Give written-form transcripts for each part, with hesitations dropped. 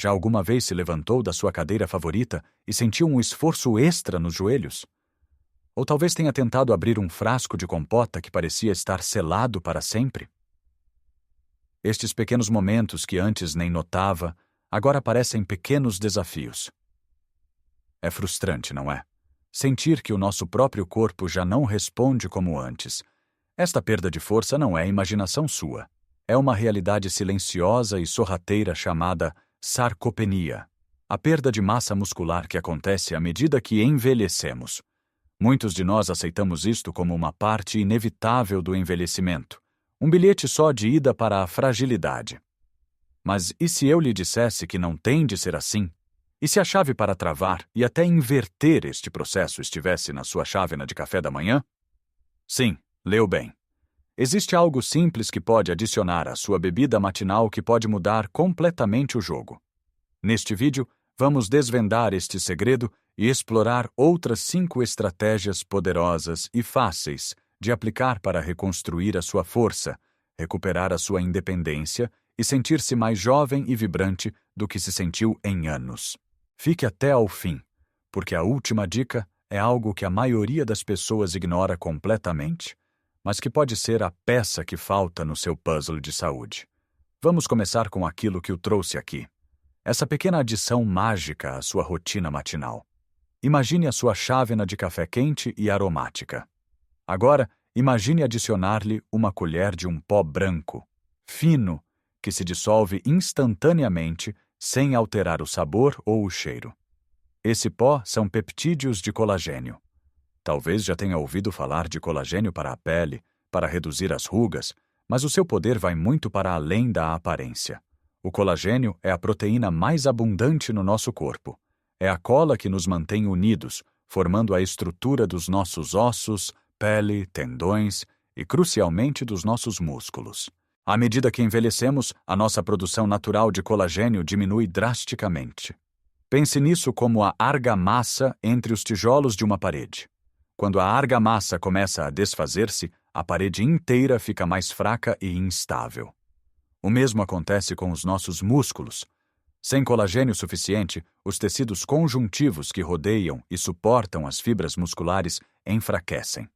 Já alguma vez se levantou da sua cadeira favorita e sentiu um esforço extra nos joelhos? Ou talvez tenha tentado abrir um frasco de compota que parecia estar selado para sempre? Estes pequenos momentos que antes nem notava, agora parecem pequenos desafios. É frustrante, não é? Sentir que o nosso próprio corpo já não responde como antes. Esta perda de força não é imaginação sua. É uma realidade silenciosa e sorrateira chamada sarcopenia, a perda de massa muscular que acontece à medida que envelhecemos. Muitos de nós aceitamos isto como uma parte inevitável do envelhecimento, um bilhete só de ida para a fragilidade. Mas e se eu lhe dissesse que não tem de ser assim? E se a chave para travar e até inverter este processo estivesse na sua chávena de café da manhã? Sim, leu bem. Existe algo simples que pode adicionar à sua bebida matinal que pode mudar completamente o jogo. Neste vídeo, vamos desvendar este segredo e explorar outras 5 estratégias poderosas e fáceis de aplicar para reconstruir a sua força, recuperar a sua independência e sentir-se mais jovem e vibrante do que se sentiu em anos. Fique até ao fim, porque a última dica é algo que a maioria das pessoas ignora completamente, mas que pode ser a peça que falta no seu puzzle de saúde. Vamos começar com aquilo que o trouxe aqui. Essa pequena adição mágica à sua rotina matinal. Imagine a sua chávena de café quente e aromática. Agora, imagine adicionar-lhe uma colher de um pó branco, fino, que se dissolve instantaneamente sem alterar o sabor ou o cheiro. Esse pó são peptídeos de colagênio. Talvez já tenha ouvido falar de colagênio para a pele, para reduzir as rugas, mas o seu poder vai muito para além da aparência. O colagênio é a proteína mais abundante no nosso corpo. É a cola que nos mantém unidos, formando a estrutura dos nossos ossos, pele, tendões e, crucialmente, dos nossos músculos. À medida que envelhecemos, a nossa produção natural de colagênio diminui drasticamente. Pense nisso como a argamassa entre os tijolos de uma parede. Quando a argamassa começa a desfazer-se, a parede inteira fica mais fraca e instável. O mesmo acontece com os nossos músculos. Sem colagênio suficiente, os tecidos conjuntivos que rodeiam e suportam as fibras musculares enfraquecem.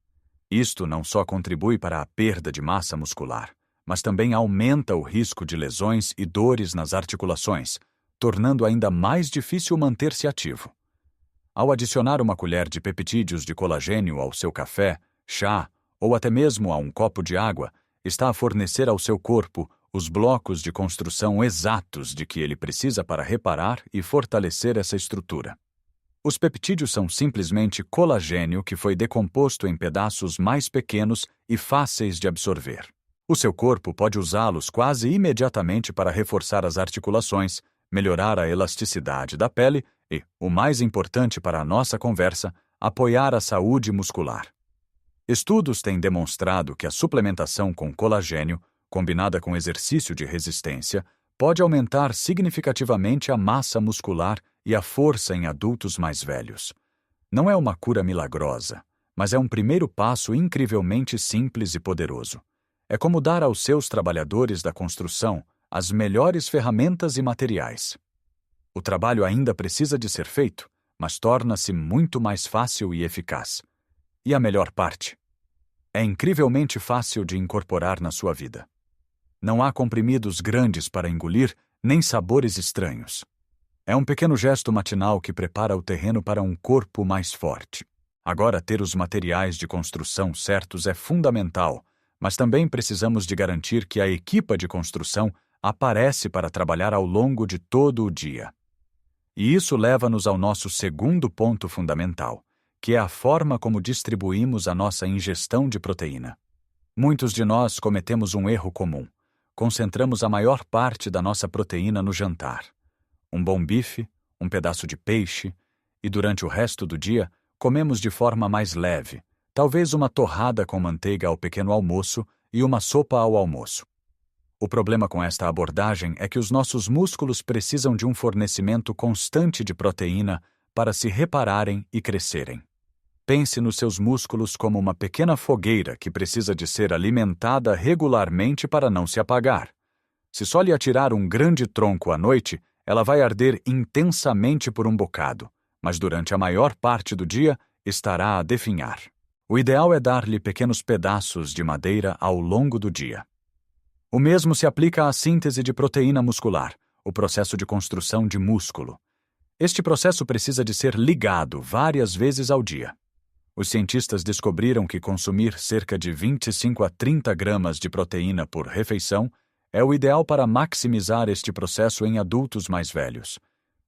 Isto não só contribui para a perda de massa muscular, mas também aumenta o risco de lesões e dores nas articulações, tornando ainda mais difícil manter-se ativo. Ao adicionar uma colher de peptídeos de colagênio ao seu café, chá ou até mesmo a um copo de água, está a fornecer ao seu corpo os blocos de construção exatos de que ele precisa para reparar e fortalecer essa estrutura. Os peptídeos são simplesmente colagênio que foi decomposto em pedaços mais pequenos e fáceis de absorver. O seu corpo pode usá-los quase imediatamente para reforçar as articulações, melhorar a elasticidade da pele e, o mais importante para a nossa conversa, apoiar a saúde muscular. Estudos têm demonstrado que a suplementação com colagênio, combinada com exercício de resistência, pode aumentar significativamente a massa muscular e a força em adultos mais velhos. Não é uma cura milagrosa, mas é um primeiro passo incrivelmente simples e poderoso. É como dar aos seus trabalhadores da construção as melhores ferramentas e materiais. O trabalho ainda precisa de ser feito, mas torna-se muito mais fácil e eficaz. E a melhor parte? É incrivelmente fácil de incorporar na sua vida. Não há comprimidos grandes para engolir, nem sabores estranhos. É um pequeno gesto matinal que prepara o terreno para um corpo mais forte. Agora, ter os materiais de construção certos é fundamental, mas também precisamos de garantir que a equipa de construção aparece para trabalhar ao longo de todo o dia. E isso leva-nos ao nosso segundo ponto fundamental, que é a forma como distribuímos a nossa ingestão de proteína. Muitos de nós cometemos um erro comum. Concentramos a maior parte da nossa proteína no jantar. Um bom bife, um pedaço de peixe, e durante o resto do dia comemos de forma mais leve, talvez uma torrada com manteiga ao pequeno almoço e uma sopa ao almoço. O problema com esta abordagem é que os nossos músculos precisam de um fornecimento constante de proteína para se repararem e crescerem. Pense nos seus músculos como uma pequena fogueira que precisa de ser alimentada regularmente para não se apagar. Se só lhe atirar um grande tronco à noite, Ela vai arder intensamente por um bocado, mas durante a maior parte do dia estará a definhar. O ideal é dar-lhe pequenos pedaços de madeira ao longo do dia. O mesmo se aplica à síntese de proteína muscular, o processo de construção de músculo. Este processo precisa de ser ligado várias vezes ao dia. Os cientistas descobriram que consumir cerca de 25 a 30 gramas de proteína por refeição é o ideal para maximizar este processo em adultos mais velhos.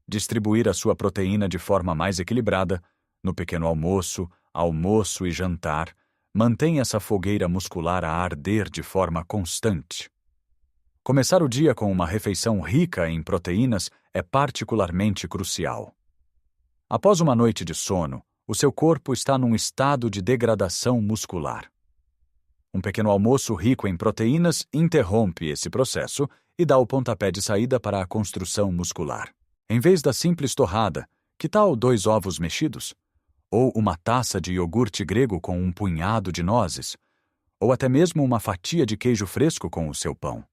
Distribuir a sua proteína de forma mais equilibrada, no pequeno almoço, almoço e jantar, mantém essa fogueira muscular a arder de forma constante. Começar o dia com uma refeição rica em proteínas é particularmente crucial. Após uma noite de sono, o seu corpo está num estado de degradação muscular. Um pequeno almoço rico em proteínas interrompe esse processo e dá o pontapé de saída para a construção muscular. Em vez da simples torrada, que tal 2 ovos mexidos? Ou uma taça de iogurte grego com um punhado de nozes? Ou até mesmo uma fatia de queijo fresco com o seu pão?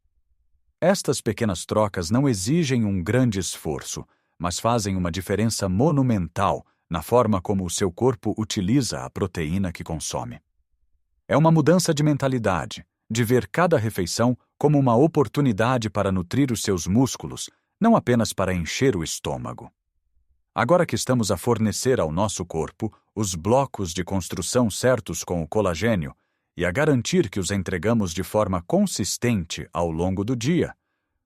Estas pequenas trocas não exigem um grande esforço, mas fazem uma diferença monumental na forma como o seu corpo utiliza a proteína que consome. É uma mudança de mentalidade, de ver cada refeição como uma oportunidade para nutrir os seus músculos, não apenas para encher o estômago. Agora que estamos a fornecer ao nosso corpo os blocos de construção certos com o colagênio e a garantir que os entregamos de forma consistente ao longo do dia,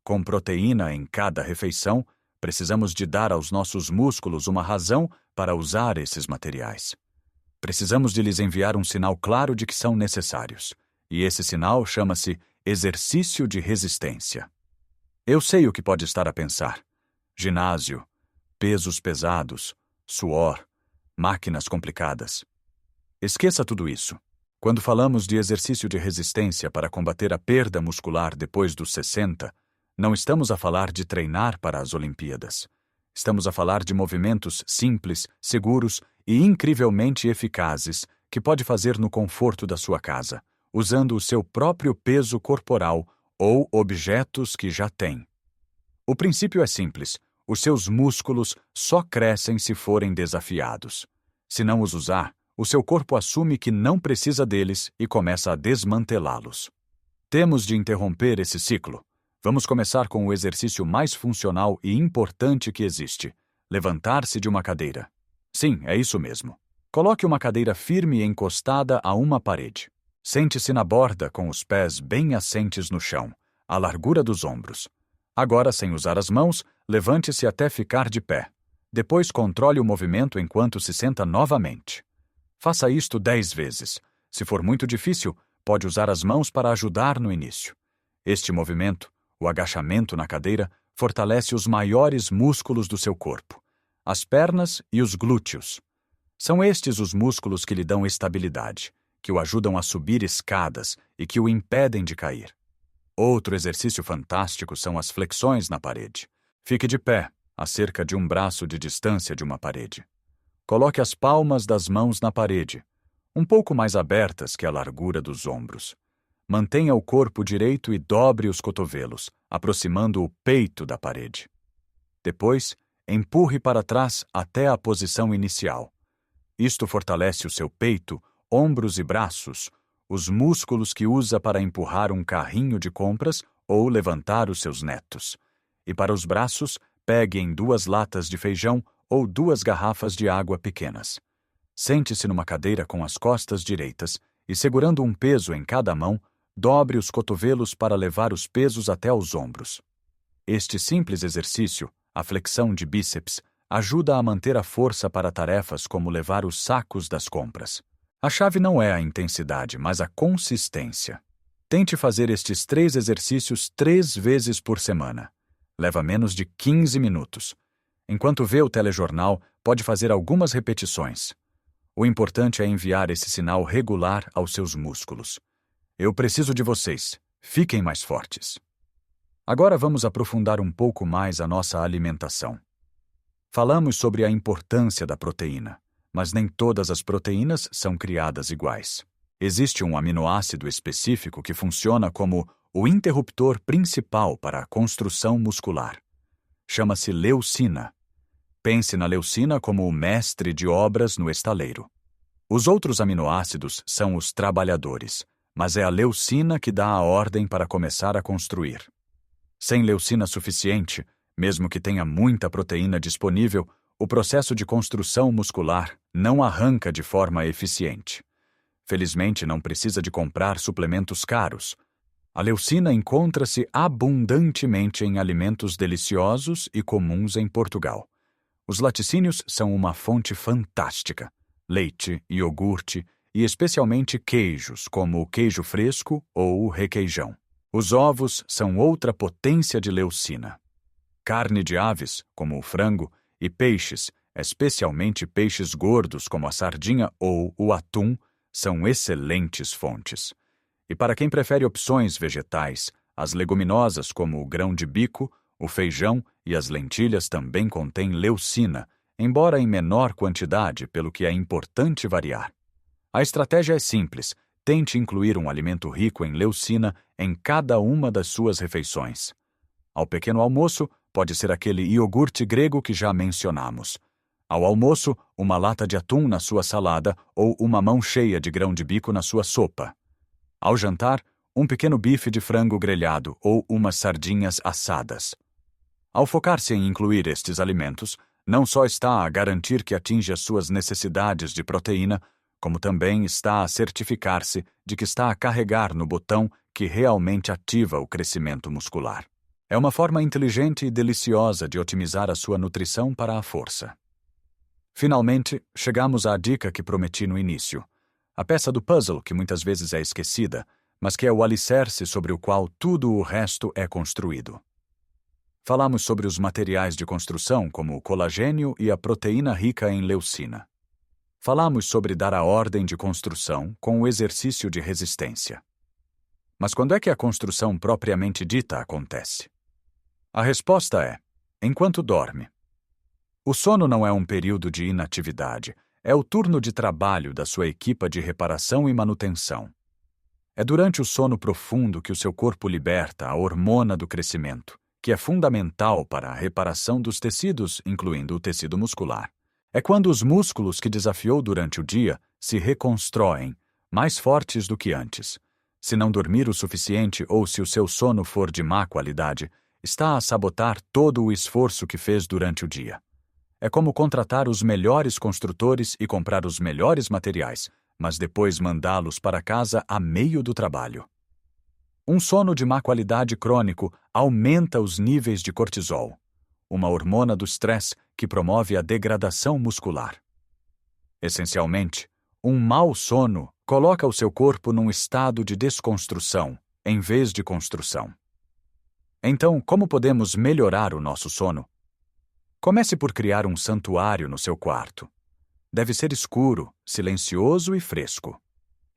com proteína em cada refeição, precisamos de dar aos nossos músculos uma razão para usar esses materiais. Precisamos de lhes enviar um sinal claro de que são necessários, e esse sinal chama-se exercício de resistência. Eu sei o que pode estar a pensar: ginásio, pesos pesados, suor, máquinas complicadas. Esqueça tudo isso. Quando falamos de exercício de resistência para combater a perda muscular depois dos 60, não estamos a falar de treinar para as Olimpíadas. Estamos a falar de movimentos simples, seguros e incrivelmente eficazes que pode fazer no conforto da sua casa, usando o seu próprio peso corporal ou objetos que já tem. O princípio é simples: os seus músculos só crescem se forem desafiados. Se não os usar, o seu corpo assume que não precisa deles e começa a desmantelá-los. Temos de interromper esse ciclo. Vamos começar com o exercício mais funcional e importante que existe: levantar-se de uma cadeira. Sim, é isso mesmo. Coloque uma cadeira firme encostada a uma parede. Sente-se na borda com os pés bem assentes no chão, à largura dos ombros. Agora, sem usar as mãos, levante-se até ficar de pé. Depois, controle o movimento enquanto se senta novamente. Faça isto 10 vezes. Se for muito difícil, pode usar as mãos para ajudar no início. Este movimento, o agachamento na cadeira, fortalece os maiores músculos do seu corpo, as pernas e os glúteos. São estes os músculos que lhe dão estabilidade, que o ajudam a subir escadas e que o impedem de cair. Outro exercício fantástico são as flexões na parede. Fique de pé, a cerca de um braço de distância de uma parede. Coloque as palmas das mãos na parede, um pouco mais abertas que a largura dos ombros. Mantenha o corpo direito e dobre os cotovelos, aproximando o peito da parede. Depois, empurre para trás até a posição inicial. Isto fortalece o seu peito, ombros e braços, os músculos que usa para empurrar um carrinho de compras ou levantar os seus netos. E para os braços, pegue em 2 latas de feijão ou 2 garrafas de água pequenas. Sente-se numa cadeira com as costas direitas e, segurando um peso em cada mão, dobre os cotovelos para levar os pesos até os ombros. Este simples exercício, a flexão de bíceps, ajuda a manter a força para tarefas como levar os sacos das compras. A chave não é a intensidade, mas a consistência. Tente fazer estes 3 exercícios 3 vezes por semana. Leva menos de 15 minutos. Enquanto vê o telejornal, pode fazer algumas repetições. O importante é enviar esse sinal regular aos seus músculos. Eu preciso de vocês. Fiquem mais fortes. Agora vamos aprofundar um pouco mais a nossa alimentação. Falamos sobre a importância da proteína, mas nem todas as proteínas são criadas iguais. Existe um aminoácido específico que funciona como o interruptor principal para a construção muscular. chama-se leucina. Pense na leucina como o mestre de obras no estaleiro. Os outros aminoácidos são os trabalhadores, mas é a leucina que dá a ordem para começar a construir. Sem leucina suficiente, mesmo que tenha muita proteína disponível, o processo de construção muscular não arranca de forma eficiente. Felizmente, não precisa de comprar suplementos caros. A leucina encontra-se abundantemente em alimentos deliciosos e comuns em Portugal. Os laticínios são uma fonte fantástica. Leite, iogurte e especialmente queijos, como o queijo fresco ou o requeijão. Os ovos são outra potência de leucina. Carne de aves, como o frango, e peixes, especialmente peixes gordos como a sardinha ou o atum, são excelentes fontes. E para quem prefere opções vegetais, as leguminosas como o grão de bico, o feijão e as lentilhas também contêm leucina, embora em menor quantidade, pelo que é importante variar. A estratégia é simples: tente incluir um alimento rico em leucina em cada uma das suas refeições. Ao pequeno almoço, pode ser aquele iogurte grego que já mencionamos. Ao almoço, uma lata de atum na sua salada ou uma mão cheia de grão de bico na sua sopa. Ao jantar, um pequeno bife de frango grelhado ou umas sardinhas assadas. Ao focar-se em incluir estes alimentos, não só está a garantir que atinge as suas necessidades de proteína, como também está a certificar-se de que está a carregar no botão que realmente ativa o crescimento muscular. É uma forma inteligente e deliciosa de otimizar a sua nutrição para a força. Finalmente, chegamos à dica que prometi no início. A peça do puzzle que muitas vezes é esquecida, mas que é o alicerce sobre o qual tudo o resto é construído. Falamos sobre os materiais de construção, como o colagênio e a proteína rica em leucina. Falamos sobre dar a ordem de construção com o exercício de resistência. Mas quando é que a construção propriamente dita acontece? A resposta é: enquanto dorme. O sono não é um período de inatividade, é o turno de trabalho da sua equipa de reparação e manutenção. É durante o sono profundo que o seu corpo liberta a hormona do crescimento, que é fundamental para a reparação dos tecidos, incluindo o tecido muscular. É quando os músculos que desafiou durante o dia se reconstroem, mais fortes do que antes. Se não dormir o suficiente ou se o seu sono for de má qualidade, está a sabotar todo o esforço que fez durante o dia. É como contratar os melhores construtores e comprar os melhores materiais, mas depois mandá-los para casa a meio do trabalho. Um sono de má qualidade crônico aumenta os níveis de cortisol, uma hormona do estresse que promove a degradação muscular. Essencialmente, um mau sono coloca o seu corpo num estado de desconstrução, em vez de construção. Então, como podemos melhorar o nosso sono? Comece por criar um santuário no seu quarto. Deve ser escuro, silencioso e fresco.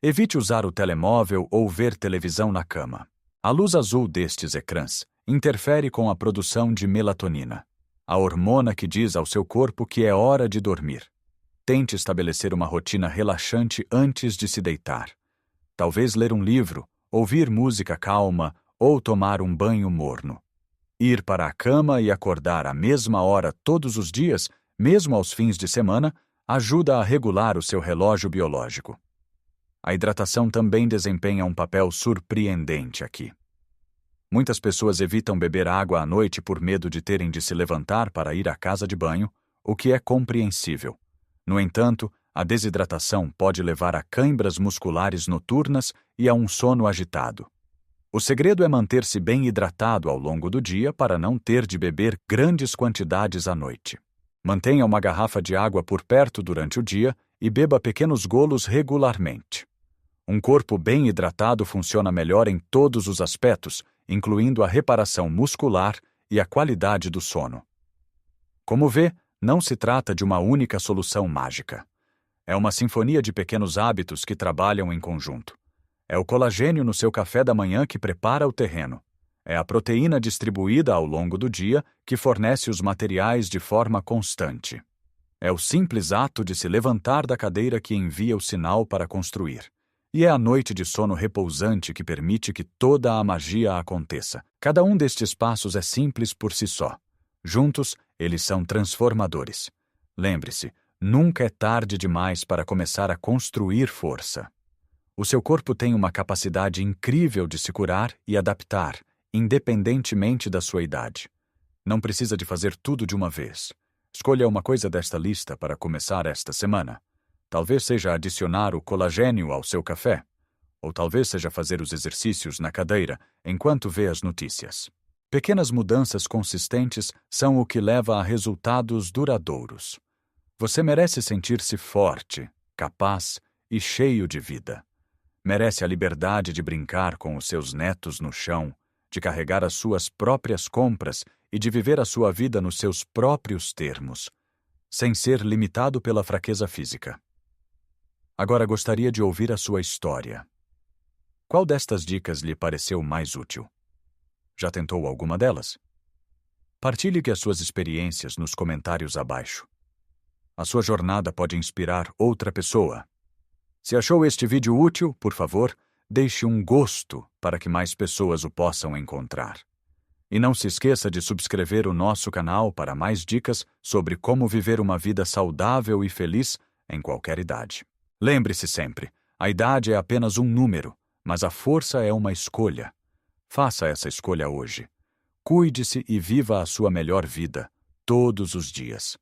Evite usar o telemóvel ou ver televisão na cama. A luz azul destes ecrãs interfere com a produção de melatonina, a hormona que diz ao seu corpo que é hora de dormir. Tente estabelecer uma rotina relaxante antes de se deitar. Talvez ler um livro, ouvir música calma ou tomar um banho morno. Ir para a cama e acordar à mesma hora todos os dias, mesmo aos fins de semana, ajuda a regular o seu relógio biológico. A hidratação também desempenha um papel surpreendente aqui. Muitas pessoas evitam beber água à noite por medo de terem de se levantar para ir à casa de banho, o que é compreensível. No entanto, a desidratação pode levar a câimbras musculares noturnas e a um sono agitado. O segredo é manter-se bem hidratado ao longo do dia para não ter de beber grandes quantidades à noite. Mantenha uma garrafa de água por perto durante o dia e beba pequenos golos regularmente. Um corpo bem hidratado funciona melhor em todos os aspectos, incluindo a reparação muscular e a qualidade do sono. Como vê, não se trata de uma única solução mágica. É uma sinfonia de pequenos hábitos que trabalham em conjunto. É o colagênio no seu café da manhã que prepara o terreno. É a proteína distribuída ao longo do dia que fornece os materiais de forma constante. É o simples ato de se levantar da cadeira que envia o sinal para construir. E é a noite de sono repousante que permite que toda a magia aconteça. Cada um destes passos é simples por si só, Juntos, eles são transformadores. Lembre-se, nunca é tarde demais para começar a construir força. O seu corpo tem uma capacidade incrível de se curar e adaptar, independentemente da sua idade. Não precisa de fazer tudo de uma vez. Escolha uma coisa desta lista para começar esta semana. Talvez seja adicionar o colagênio ao seu café. Ou talvez seja fazer os exercícios na cadeira enquanto vê as notícias. Pequenas mudanças consistentes são o que leva a resultados duradouros. Você merece sentir-se forte, capaz e cheio de vida. Merece a liberdade de brincar com os seus netos no chão, de carregar as suas próprias compras e de viver a sua vida nos seus próprios termos, sem ser limitado pela fraqueza física. Agora gostaria de ouvir a sua história. Qual destas dicas lhe pareceu mais útil? Já tentou alguma delas? Partilhe as suas experiências nos comentários abaixo. A sua jornada pode inspirar outra pessoa. Se achou este vídeo útil, por favor, deixe um gosto para que mais pessoas o possam encontrar. E não se esqueça de subscrever o nosso canal para mais dicas sobre como viver uma vida saudável e feliz em qualquer idade. Lembre-se sempre, a idade é apenas um número, mas a força é uma escolha. Faça essa escolha hoje. Cuide-se e viva a sua melhor vida, todos os dias.